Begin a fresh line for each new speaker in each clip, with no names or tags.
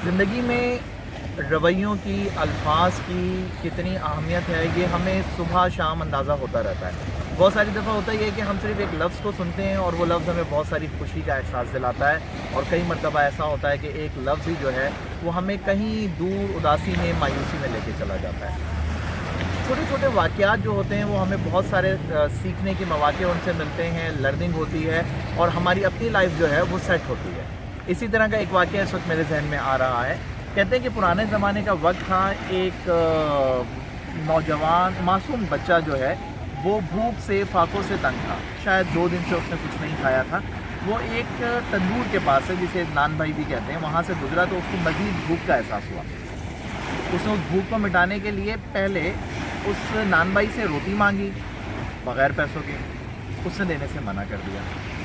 ज़िंदगी में रवैयों की, अल्फाज की कितनी अहमियत है, ये हमें सुबह शाम अंदाज़ा होता रहता है। बहुत सारी दफ़ा होता ये है कि हम सिर्फ़ एक लफ्ज़ को सुनते हैं और वो लफ्ज़ हमें बहुत सारी खुशी का एहसास दिलाता है, और कई मरतबा ऐसा होता है कि एक लफ्ज़ ही जो है वो हमें कहीं दूर उदासी में, मायूसी में लेके चला जाता है। छोटे छोटे वाक़यात जो होते हैं वो हमें बहुत सारे सीखने के मौके उनसे मिलते हैं, लर्निंग होती है और हमारी अपनी लाइफ जो है वो सेट होती है। इसी तरह का एक वाक़या इस वक्त मेरे जहन में आ रहा है। कहते हैं कि पुराने ज़माने का वक्त था, एक नौजवान मासूम बच्चा जो है वो भूख से, फाकों से तंग था। शायद 2 दिन से उसने कुछ नहीं खाया था। वो एक तंदूर के पास है, जिसे नान भाई भी कहते हैं, वहाँ से गुजरा तो उसको मज़ीद भूख का एहसास हुआ। उसने उस भूख को मिटाने के लिए पहले उस नान भाई से रोटी मांगी बग़ैर पैसों के, उसने देने से मना कर दिया।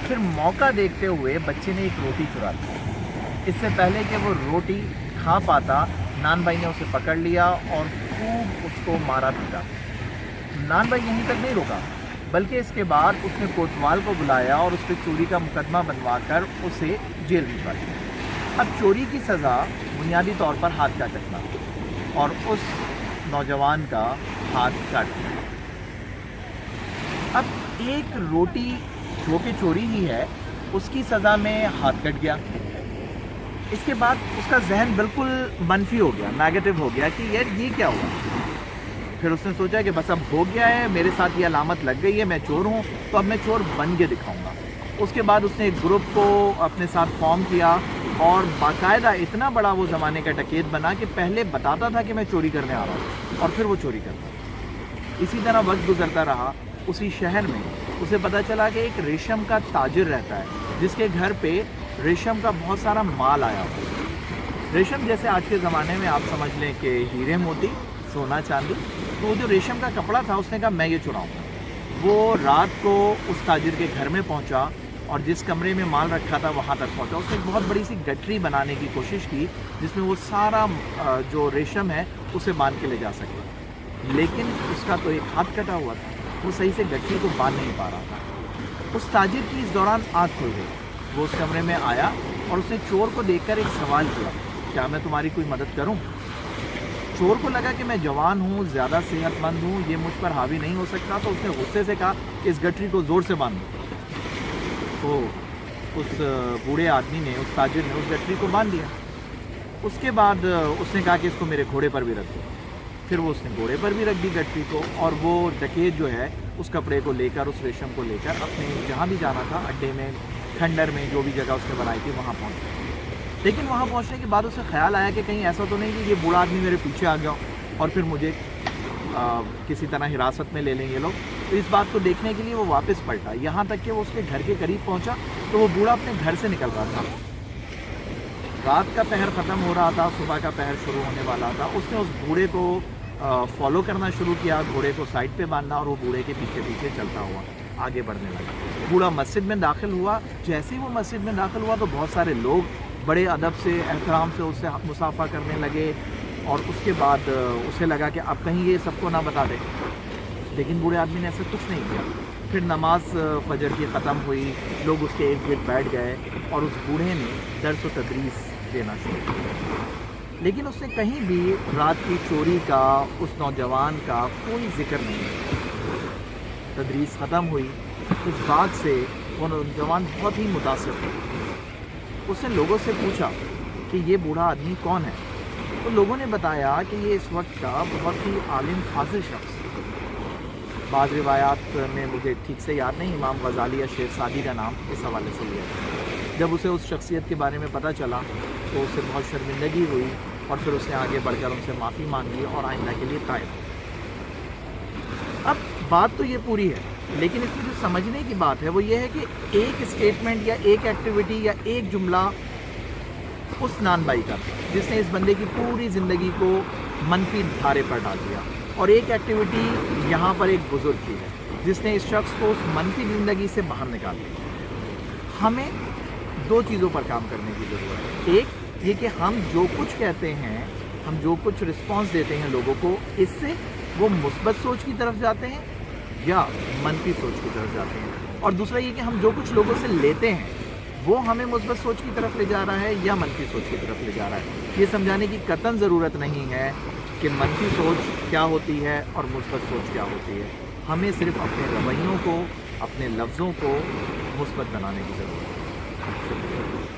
फिर मौका देखते हुए बच्चे ने एक रोटी चुरा ली। इससे पहले कि वो रोटी खा पाता, नान भाई ने उसे पकड़ लिया और खूब उसको मारा पीटा। नान भाई यहीं तक नहीं रुका, बल्कि इसके बाद उसने कोतवाल को बुलाया और उस पर चोरी का मुकदमा बनवाकर उसे जेल भिजवा दिया। अब चोरी की सज़ा बुनियादी तौर पर हाथ का कटना, और उस नौजवान का हाथ काट दिया। अब एक रोटी जो कि चोरी ही है, उसकी सज़ा में हाथ कट गया। इसके बाद उसका जहन बिल्कुल मनफी हो गया, नेगेटिव हो गया कि यार ये क्या हुआ। फिर उसने सोचा कि बस अब हो गया है, मेरे साथ ये अलामत लग गई है, मैं चोर हूँ, तो अब मैं चोर बन के दिखाऊंगा। उसके बाद उसने एक ग्रुप को अपने साथ फॉर्म किया और बाकायदा इतना बड़ा वो ज़माने का डकैत बना कि पहले बताता था कि मैं चोरी करने आ रहा हूँ और फिर वो चोरी करता। इसी तरह वक्त गुजरता रहा। उसी शहर में उसे पता चला कि एक रेशम का ताजिर रहता है, जिसके घर पे रेशम का बहुत सारा माल आया हुआ। रेशम जैसे आज के ज़माने में आप समझ लें कि हीरे मोती, सोना चांदी। तो वो जो रेशम का कपड़ा था, उसने कहा मैं ये चुराऊँगा। वो रात को उस ताजिर के घर में पहुंचा और जिस कमरे में माल रखा था वहां तक पहुंचा। उसने एक बहुत बड़ी सी गठरी बनाने की कोशिश की, जिसमें वो सारा जो रेशम है उसे बांध के ले जा सके, लेकिन उसका तो एक हाथ कटा हुआ था, वो सही से गठरी को बांध नहीं पा रहा था। उस ताजिर की इस दौरान आँख खुल गई। वो उस कमरे में आया और उसने चोर को देखकर एक सवाल किया, क्या मैं तुम्हारी कोई मदद करूं? चोर को लगा कि मैं जवान हूँ, ज़्यादा सेहतमंद हूँ, ये मुझ पर हावी नहीं हो सकता, तो उसने गुस्से से कहा इस गठरी को ज़ोर से बांध दो। तो उस बूढ़े आदमी ने, उस ताजिर ने उस गठरी को बांध दिया। उसके बाद उसने कहा कि इसको मेरे घोड़े पर भी रख दो। फिर वो उसने घोड़े पर भी रख दी गठरी को, और वो डकैत जो है उस कपड़े को लेकर, उस रेशम को लेकर अपने जहाँ भी जाना था, अड्डे में, खंडर में, जो भी जगह उसने बनाई थी, वहाँ पहुँच गया। लेकिन वहाँ पहुँचने के बाद उसे ख्याल आया कि कहीं ऐसा तो नहीं कि ये बूढ़ा आदमी मेरे पीछे आ गया और फिर मुझे किसी तरह हिरासत में ले लेंगे लोग। तो इस बात को देखने के लिए वो वापस पलटा, यहाँ तक कि वो उसके घर के करीब पहुँचा तो वो बूढ़ा अपने घर से निकल रहा था। रात का पहर ख़त्म हो रहा था, सुबह का पहर शुरू होने वाला था। उसने उस बूढ़े को फॉलो करना शुरू किया, घोड़े को साइड पे बांधना, और वो बूढ़े के पीछे पीछे चलता हुआ आगे बढ़ने लगा। बूढ़ा मस्जिद में दाखिल हुआ। जैसे ही वो मस्जिद में दाखिल हुआ तो बहुत सारे लोग बड़े अदब से, एहतराम से उससे मुसाफा करने लगे, और उसके बाद उसे लगा कि अब कहीं ये सबको ना बता दे। लेकिन बूढ़े आदमी ने ऐसा कुछ नहीं किया। फिर नमाज फजर की ख़त्म हुई, लोग उसके इर्द गिर्द बैठ गए और उस बूढ़े ने दर्स व तदरीस देना शुरू किया। लेकिन उसने कहीं भी रात की चोरी का, उस नौजवान का कोई जिक्र नहीं किया। तदरीस ख़त्म हुई, इस बात से वो नौजवान बहुत ही मुतासिर हुआ। उसने लोगों से पूछा कि ये बूढ़ा आदमी कौन है। तो लोगों ने बताया कि ये इस वक्त का बहुत ही आलिम फाजिल शख्स। बाज़ रिवायात में, मुझे ठीक से याद नहीं, इमाम गज़ाली या शेर सादी का नाम इस हवाले से लिया था। जब उसे उस शख्सियत के बारे में पता चला तो उसे बहुत शर्मिंदगी हुई, और फिर उसने आगे बढ़कर उनसे माफ़ी मांगी और आइंदा के लिए तायब। अब बात तो ये पूरी है, लेकिन इसमें जो समझने की बात है वो ये है कि एक स्टेटमेंट या एक एक्टिविटी या एक जुमला उस नान भाई का, जिसने इस बंदे की पूरी ज़िंदगी को मनफी धारे पर डाल दिया, और एक एक्टिविटी यहाँ पर एक बुज़ुर्ग की है, जिसने इस शख्स को उस मनफी ज़िंदगी से बाहर निकाल दिया। हमें 2 चीज़ों पर काम करने की ज़रूरत है। एक ये कि हम जो कुछ कहते हैं, हम जो कुछ रिस्पॉन्स देते हैं लोगों को, इससे वो मुस्बत सोच की तरफ जाते हैं या मनफी सोच की तरफ जाते हैं। और दूसरा ये कि हम जो कुछ लोगों से लेते हैं وہ ہمیں مثبت سوچ کی طرف لے جا رہا ہے یا منفی سوچ کی طرف لے جا رہا ہے. یہ سمجھانے کی قطعاً ضرورت نہیں ہے کہ منفی سوچ کیا ہوتی ہے اور مثبت سوچ کیا ہوتی ہے. ہمیں صرف اپنے رویوں کو، اپنے لفظوں کو مثبت بنانے کی ضرورت ہے. شکریہ.